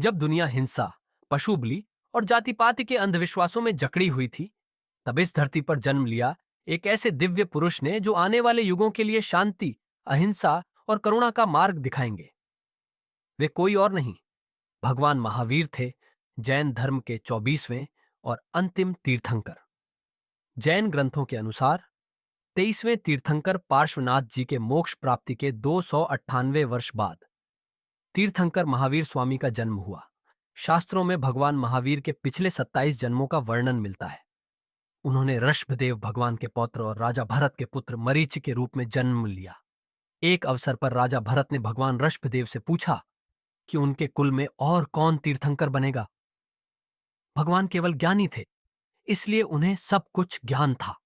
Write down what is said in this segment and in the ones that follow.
जब दुनिया हिंसा, पशु बलि और जाति पाति के अंधविश्वासों में जकड़ी हुई थी, तब इस धरती पर जन्म लिया एक ऐसे दिव्य पुरुष ने जो आने वाले युगों के लिए शांति, अहिंसा और करुणा का मार्ग दिखाएंगे। वे कोई और नहीं, भगवान महावीर थे, जैन धर्म के 24वें और अंतिम तीर्थंकर। जैन ग्रंथों के अनुसार 23वें तीर्थंकर पार्श्वनाथ जी के मोक्ष प्राप्ति के 298 वर्ष बाद तीर्थंकर महावीर स्वामी का जन्म हुआ। शास्त्रों में भगवान महावीर के पिछले 27 जन्मों का वर्णन मिलता है। उन्होंने ऋषभदेव भगवान के पौत्र और राजा भरत के पुत्र मरीचि के रूप में जन्म लिया। एक अवसर पर राजा भरत ने भगवान ऋषभदेव से पूछा कि उनके कुल में और कौन तीर्थंकर बनेगा। भगवान केवल ज्ञानी थे, इसलिए उन्हें सब कुछ ज्ञान था।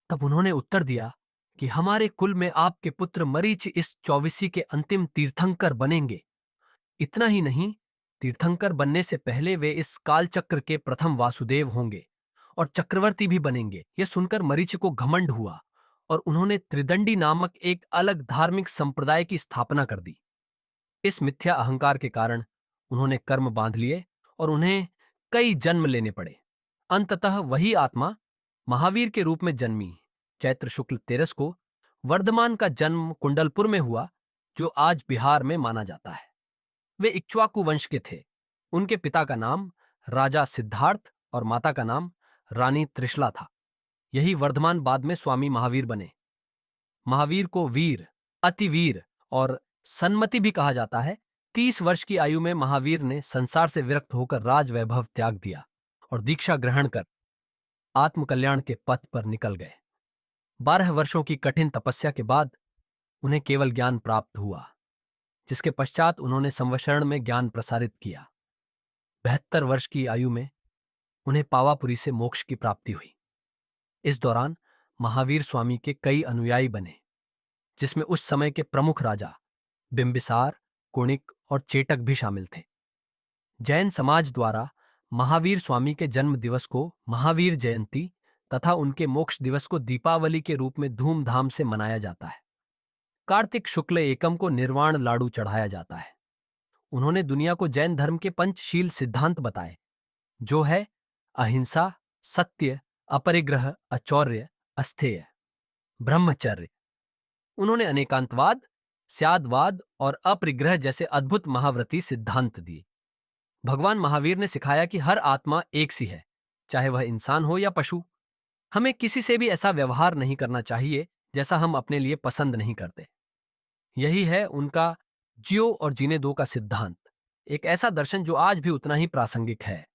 तब उन्होंने उत्तर दिया कि हमारे कुल में आपके पुत्र मरीचि इस 24वीं के अंतिम तीर्थंकर बनेंगे। इतना ही नहीं, तीर्थंकर बनने से पहले वे इस कालचक्र के प्रथम वासुदेव होंगे और चक्रवर्ती भी बनेंगे। यह सुनकर मरीचि को घमंड हुआ और उन्होंने त्रिदंडी नामक एक अलग धार्मिक संप्रदाय की स्थापना कर दी। इस मिथ्या अहंकार के कारण उन्होंने कर्म बांध लिए और उन्हें कई जन्म लेने पड़े। अंततः वही आत्मा महावीर के रूप में जन्मी। चैत्र शुक्ल 13 को वर्धमान का जन्म कुंडलपुर में हुआ, जो आज बिहार में माना जाता है। वे इक्ष्वाकु वंश के थे। उनके पिता का नाम राजा सिद्धार्थ और माता का नाम रानी त्रिशला था। यही वर्धमान बाद में स्वामी महावीर बने। महावीर को वीर, अतिवीर और सन्मति भी कहा जाता है। 30 वर्ष की आयु में महावीर ने संसार से विरक्त होकर राजवैभव त्याग दिया और दीक्षा ग्रहण कर आत्मकल्याण के पथ पर निकल गए। 12 वर्षों की कठिन तपस्या के बाद उन्हें केवल ज्ञान प्राप्त हुआ, जिसके पश्चात उन्होंने संवशरण में ज्ञान प्रसारित किया। 72 वर्ष की आयु में उन्हें पावापुरी से मोक्ष की प्राप्ति हुई। इस दौरान महावीर स्वामी के कई अनुयायी बने, जिसमें उस समय के प्रमुख राजा बिंबिसार, कुणिक और चेटक भी शामिल थे। जैन समाज द्वारा महावीर स्वामी के जन्म दिवस को महावीर जयंती तथा उनके मोक्ष दिवस को दीपावली के रूप में धूमधाम से मनाया जाता है। कार्तिक शुक्ल एकम को निर्वाण लाडू चढ़ाया जाता है। उन्होंने दुनिया को जैन धर्म के पंचशील सिद्धांत बताए, जो है अहिंसा, सत्य, अपरिग्रह, अचौर्य, अस्थेय, ब्रह्मचर्य। उन्होंने अनेकांतवाद, स्यादवाद और अपरिग्रह जैसे अद्भुत महाव्रती सिद्धांत दिए। भगवान महावीर ने सिखाया कि हर आत्मा एक सी है, चाहे वह इंसान हो या पशु। हमें किसी से भी ऐसा व्यवहार नहीं करना चाहिए जैसा हम अपने लिए पसंद नहीं करते। यही है उनका जियो और जीने दो का सिद्धांत, एक ऐसा दर्शन जो आज भी उतना ही प्रासंगिक है।